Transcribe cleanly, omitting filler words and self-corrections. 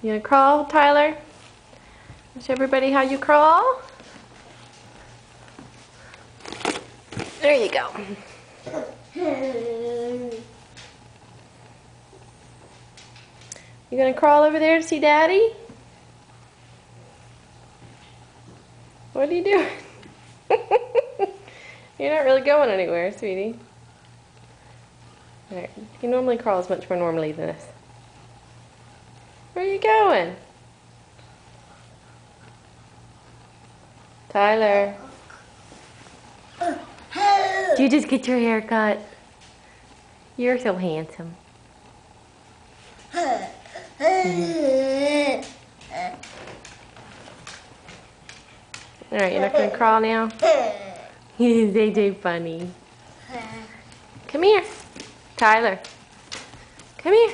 You gonna crawl, Tyler? Show everybody how you crawl. There you go. You gonna crawl over there to see Daddy? What are you doing? You're not really going anywhere, sweetie. Alright, he normally crawls much more normally than this. Where are you going? Tyler. Did you just get your hair cut? You're so handsome. Alright, you're not going to crawl now? Is AJ funny? Come here. Tyler. Come here.